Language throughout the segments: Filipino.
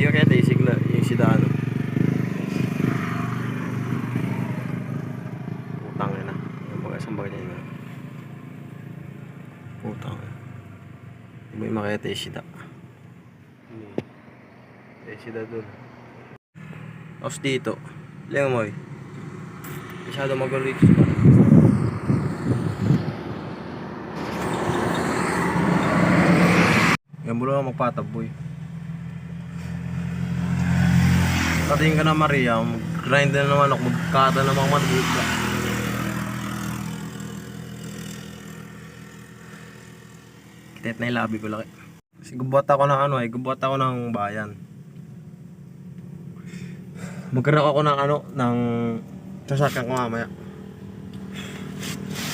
Hindi ka kaya taisig na yung sidano. Putang na. Yung mga isang bagay na. Putang na. Hindi mo makaya taisida. Taisida dun. Tapos dito. Liang mo eh. Masyado magalit sa ba? Yan mo lang magpataboy. Patingin ka na Maria, mag-grind na naman ako, magkata na mga madrid ka. Kitet na yung labi ko laki. Kasi gubuhat ako ng ano eh, gubuhat ako ng bayan. Magkaroon ako ng ano, ng sasakyan ko mamaya.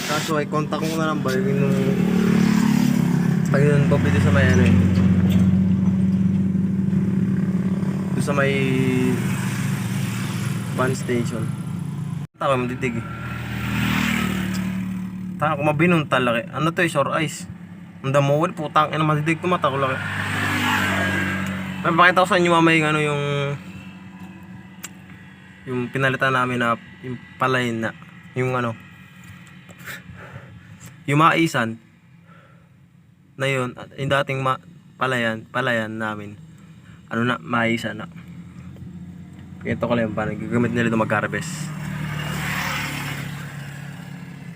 Kaso ay contact ko na lang ba yung nung pag-inon ko dito sa may ano eh. Doon sa may van station. Taka madidig eh. Taka ko mabinuntal laki. Ano to eh, sore ice. Ang damuwal, putang ina madidig ko mata ko laki. Pero pakita ko sa inyo mamaya yung ano yung pinalitan namin na yung palayin na yung ano yung maisan na yun, yung dating palayan namin ano na, maisan na. Ito ko lang paano gagamit nila ito mag-harvest.